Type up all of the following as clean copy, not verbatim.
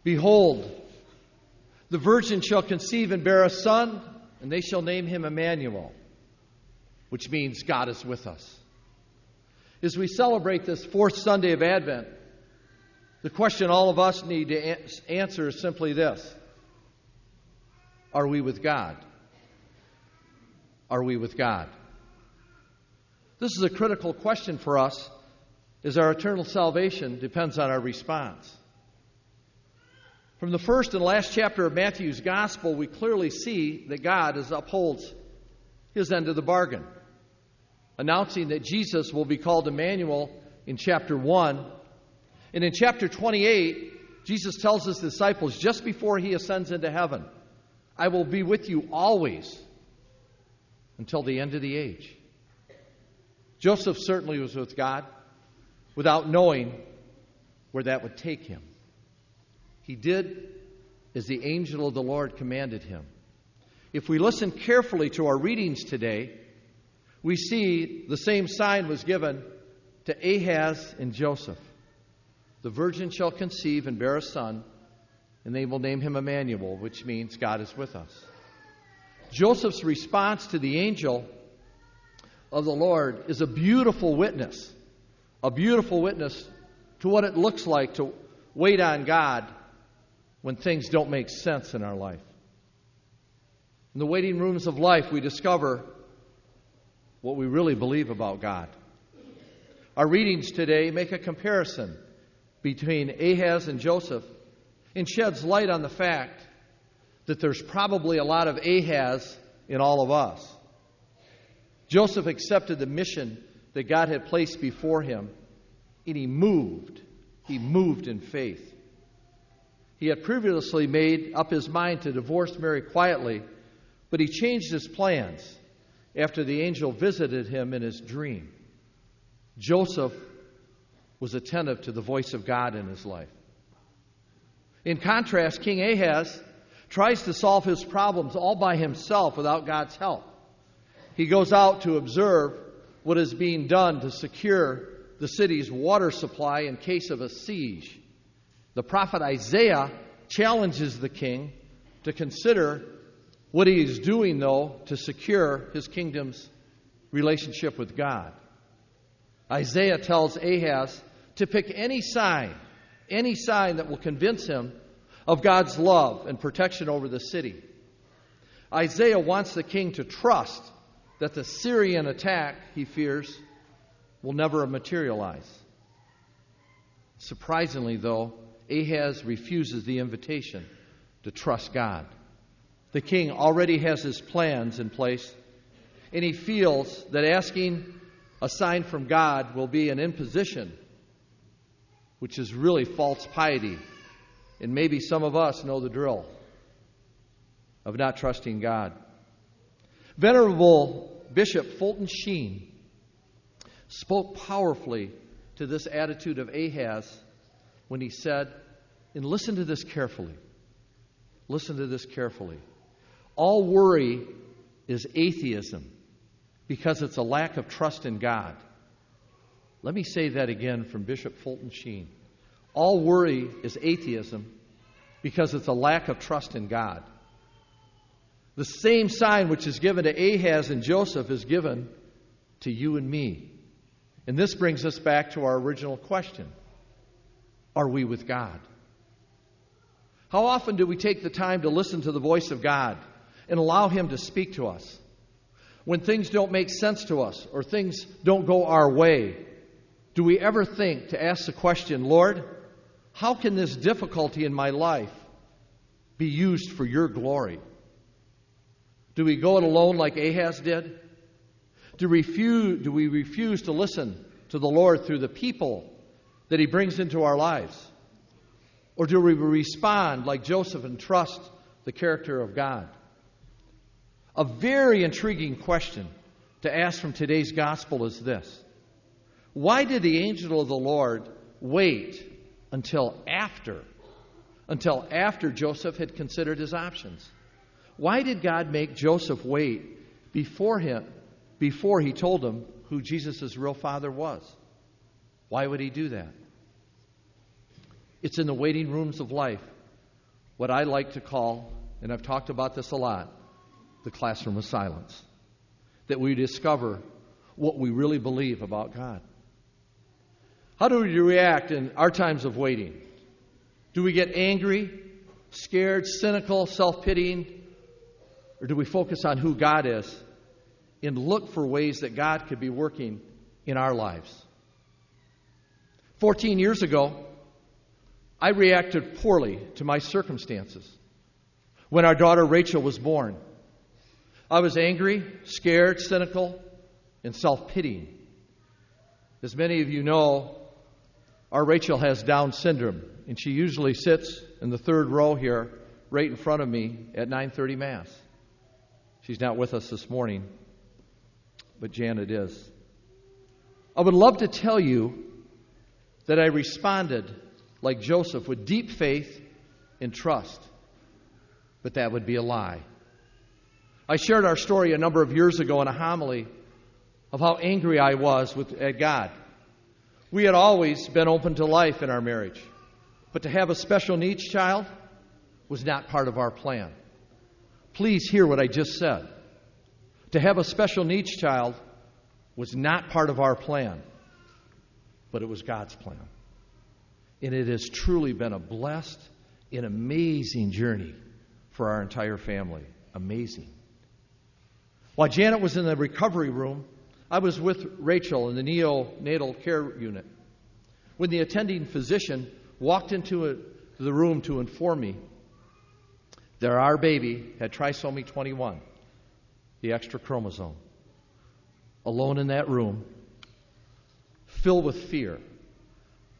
Behold, the virgin shall conceive and bear a son, and they shall name him Emmanuel, which means God is with us. As we celebrate this fourth Sunday of Advent, the question all of us need to answer is simply this: are we with God? Are we with God? This is a critical question for us, as our eternal salvation depends on our response. From the first and last chapter of Matthew's Gospel, we clearly see that God upholds his end of the bargain, announcing that Jesus will be called Emmanuel in chapter 1. And in chapter 28, Jesus tells his disciples just before he ascends into heaven, I will be with you always until the end of the age. Joseph certainly was with God without knowing where that would take him. He did as the angel of the Lord commanded him. If we listen carefully to our readings today, we see the same sign was given to Ahaz and Joseph. The virgin shall conceive and bear a son, and they will name him Emmanuel, which means God is with us. Joseph's response to the angel of the Lord is a beautiful witness to what it looks like to wait on God when things don't make sense in our life. In the waiting rooms of life, we discover what we really believe about God. Our readings today make a comparison between Ahaz and Joseph and sheds light on the fact that there's probably a lot of Ahaz in all of us. Joseph accepted the mission that God had placed before him, and he moved in faith. He had previously made up his mind to divorce Mary quietly, but he changed his plans after the angel visited him in his dream. Joseph was attentive to the voice of God in his life. In contrast, King Ahaz tries to solve his problems all by himself without God's help. He goes out to observe what is being done to secure the city's water supply in case of a siege. The prophet Isaiah challenges the king to consider what he is doing, though, to secure his kingdom's relationship with God. Isaiah tells Ahaz to pick any sign that will convince him of God's love and protection over the city. Isaiah wants the king to trust that the Syrian attack, he fears, will never materialize. Surprisingly, though, Ahaz refuses the invitation to trust God. The king already has his plans in place, and he feels that asking a sign from God will be an imposition, which is really false piety. And maybe some of us know the drill of not trusting God. Venerable Bishop Fulton Sheen spoke powerfully to this attitude of Ahaz when he said, and listen to this carefully, all worry is atheism because it's a lack of trust in God. Let me say that again from Bishop Fulton Sheen. All worry is atheism because it's a lack of trust in God. The same sign which is given to Ahaz and Joseph is given to you and me. And this brings us back to our original question. Are we with God? How often do we take the time to listen to the voice of God and allow Him to speak to us? When things don't make sense to us or things don't go our way, do we ever think to ask the question, Lord, how can this difficulty in my life be used for your glory? Do we go it alone like Ahaz did? Do we refuse to listen to the Lord through the people that He brings into our lives? Or do we respond like Joseph and trust the character of God? A very intriguing question to ask from today's gospel is this. Why did the angel of the Lord wait until after Joseph had considered his options? Why did God make Joseph wait before he told him who Jesus' real father was? Why would He do that? It's in the waiting rooms of life what I like to call, and I've talked about this a lot, the classroom of silence. That we discover what we really believe about God. How do we react in our times of waiting? Do we get angry, scared, cynical, self-pitying? Or do we focus on who God is and look for ways that God could be working in our lives? 14 years ago, I reacted poorly to my circumstances. When our daughter Rachel was born, I was angry, scared, cynical, and self-pitying. As many of you know, our Rachel has Down syndrome, and she usually sits in the third row here, right in front of me at 9:30 Mass. She's not with us this morning, but Janet is. I would love to tell you that I responded like Joseph with deep faith and trust, but that would be a lie. I shared our story a number of years ago in a homily of how angry I was at God. We had always been open to life in our marriage, but to have a special needs child was not part of our plan. Please hear what I just said. To have a special needs child was not part of our plan, but it was God's plan. And it has truly been a blessed and amazing journey for our entire family. Amazing. While Janet was in the recovery room, I was with Rachel in the neonatal care unit when the attending physician walked into the room to inform me that our baby had trisomy 21, the extra chromosome. Alone in that room, filled with fear,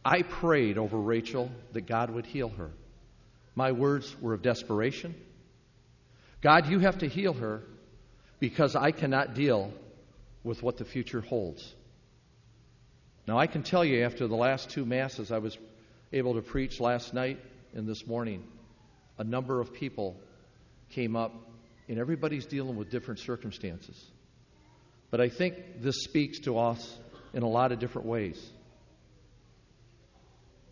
I prayed over Rachel that God would heal her. My words were of desperation. God, you have to heal her because I cannot deal with what the future holds. Now, I can tell you after the last two Masses I was able to preach last night and this morning, a number of people came up, and everybody's dealing with different circumstances. But I think this speaks to us in a lot of different ways.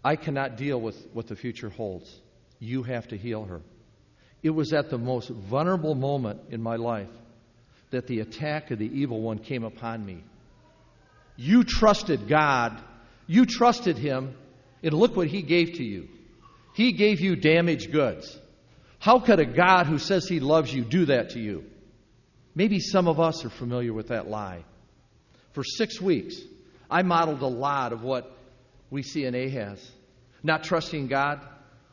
I cannot deal with what the future holds. You have to heal her. It was at the most vulnerable moment in my life that the attack of the evil one came upon me. You trusted God. You trusted Him, and look what He gave to you. He gave you damaged goods. How could a God who says He loves you do that to you? Maybe some of us are familiar with that lie. For 6 weeks, I modeled a lot of what we see in Ahaz. Not trusting God,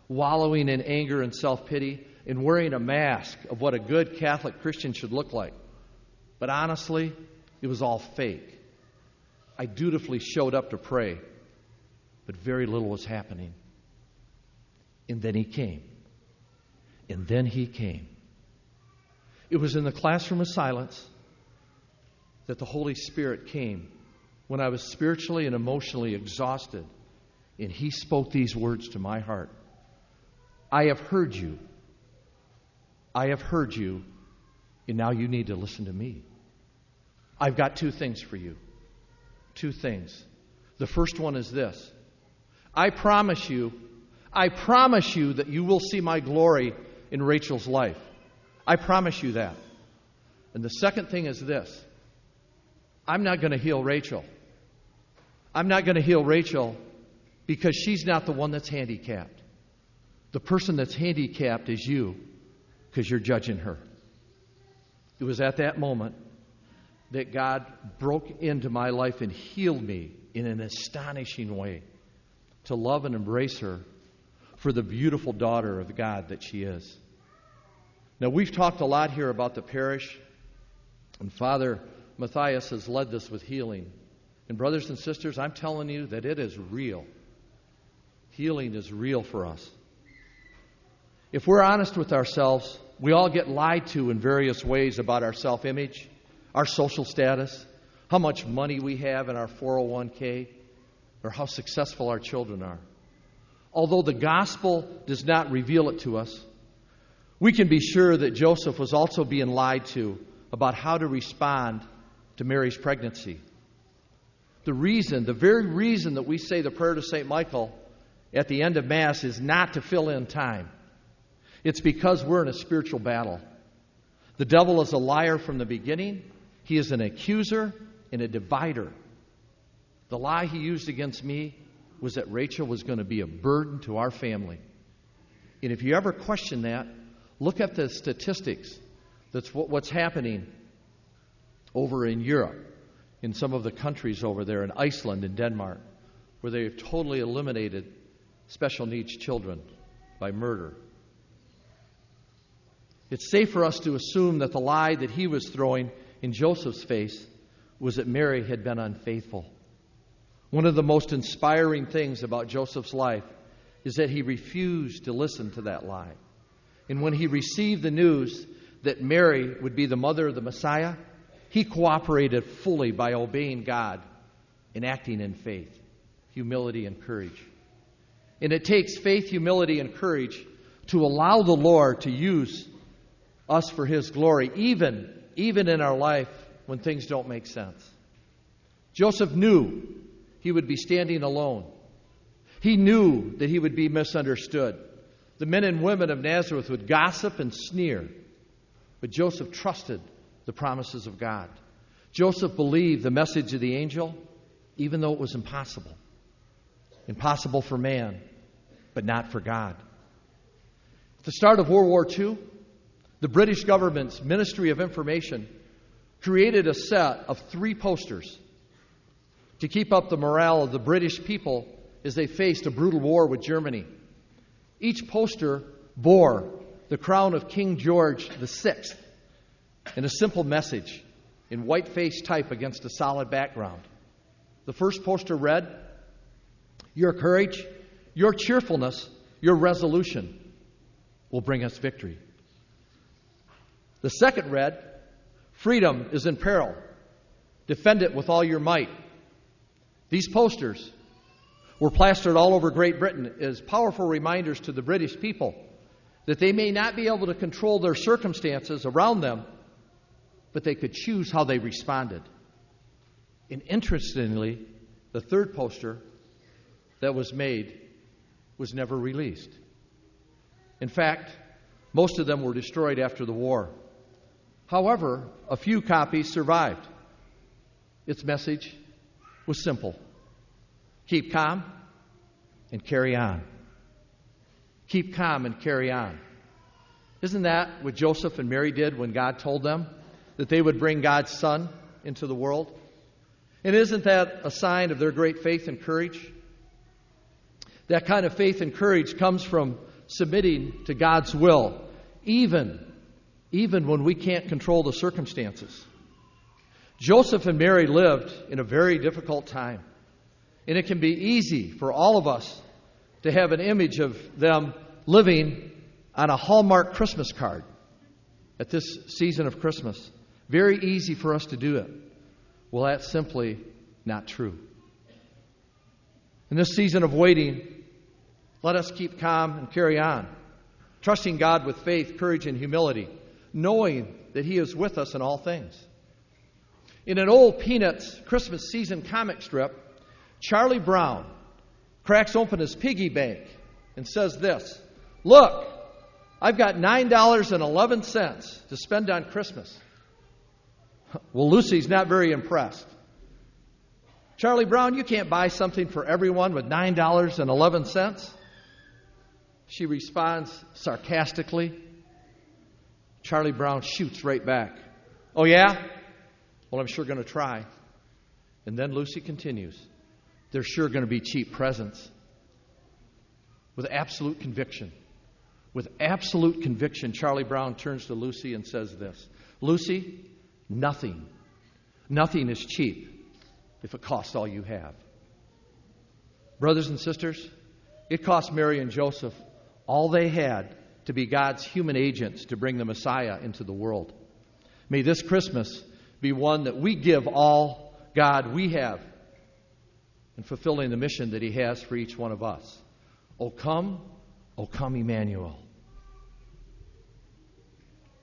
wallowing in anger and self-pity, and wearing a mask of what a good Catholic Christian should look like. But honestly, it was all fake. I dutifully showed up to pray, but very little was happening. And then He came. And then He came. It was in the classroom of silence that the Holy Spirit came when I was spiritually and emotionally exhausted, and He spoke these words to my heart. I have heard you. I have heard you, and now you need to listen to me. I've got two things for you. Two things. The first one is this. I promise you that you will see my glory in Rachel's life. I promise you that. And the second thing is this. I'm not going to heal Rachel. I'm not going to heal Rachel because she's not the one that's handicapped. The person that's handicapped is you because you're judging her. It was at that moment that God broke into my life and healed me in an astonishing way to love and embrace her for the beautiful daughter of God that she is. Now, we've talked a lot here about the parish, and Father Matthias has led this with healing. And brothers and sisters, I'm telling you that it is real. Healing is real for us. If we're honest with ourselves, we all get lied to in various ways about our self-image, our social status, how much money we have in our 401k, or how successful our children are. Although the gospel does not reveal it to us, we can be sure that Joseph was also being lied to about how to respond to Mary's pregnancy. The very reason that we say the prayer to St. Michael at the end of Mass is not to fill in time. It's because we're in a spiritual battle. The devil is a liar from the beginning. He is an accuser and a divider. The lie he used against me was that Rachel was going to be a burden to our family. And if you ever question that, look at the statistics. That's what's happening over in Europe, in some of the countries over there, in Iceland and Denmark, where they've totally eliminated special needs children by murder. It's safe for us to assume that the lie that he was throwing in Joseph's face was that Mary had been unfaithful. One of the most inspiring things about Joseph's life is that he refused to listen to that lie. And when he received the news that Mary would be the mother of the Messiah, he cooperated fully by obeying God and acting in faith, humility, and courage. And it takes faith, humility, and courage to allow the Lord to use us for His glory, even in our life when things don't make sense. Joseph knew he would be standing alone. He knew that he would be misunderstood. The men and women of Nazareth would gossip and sneer. But Joseph trusted the promises of God. Joseph believed the message of the angel, even though it was impossible. Impossible for man, but not for God. At the start of World War II, the British government's Ministry of Information created a set of 3 posters to keep up the morale of the British people as they faced a brutal war with Germany. Each poster bore the crown of King George VI and a simple message in white-faced type against a solid background. The first poster read, "Your courage, your cheerfulness, your resolution will bring us victory." The second read, "Freedom is in peril. Defend it with all your might." These posters were plastered all over Great Britain as powerful reminders to the British people that they may not be able to control their circumstances around them, but they could choose how they responded. And interestingly, the third poster that was made was never released. In fact, most of them were destroyed after the war. However, a few copies survived. Its message was simple: keep calm and carry on. Keep calm and carry on. Isn't that what Joseph and Mary did when God told them that they would bring God's Son into the world? And isn't that a sign of their great faith and courage? That kind of faith and courage comes from submitting to God's will, even when we can't control the circumstances. Joseph and Mary lived in a very difficult time. And it can be easy for all of us to have an image of them living on a Hallmark Christmas card at this season of Christmas. Very easy for us to do it. Well, that's simply not true. In this season of waiting, let us keep calm and carry on, trusting God with faith, courage, and humility, knowing that He is with us in all things. In an old Peanuts Christmas season comic strip, Charlie Brown cracks open his piggy bank and says this: "Look, I've got $9.11 to spend on Christmas." Well, Lucy's not very impressed. "Charlie Brown, you can't buy something for everyone with $9.11. She responds sarcastically. Charlie Brown shoots right back. "Oh, yeah? Well, I'm sure going to try." And then Lucy continues, "There's sure going to be cheap presents." With absolute conviction, Charlie Brown turns to Lucy and says this: "Lucy, nothing is cheap if it costs all you have." Brothers and sisters, it cost Mary and Joseph all they had to be God's human agents to bring the Messiah into the world. May this Christmas be one that we give all God we have in fulfilling the mission that He has for each one of us. O come, Emmanuel.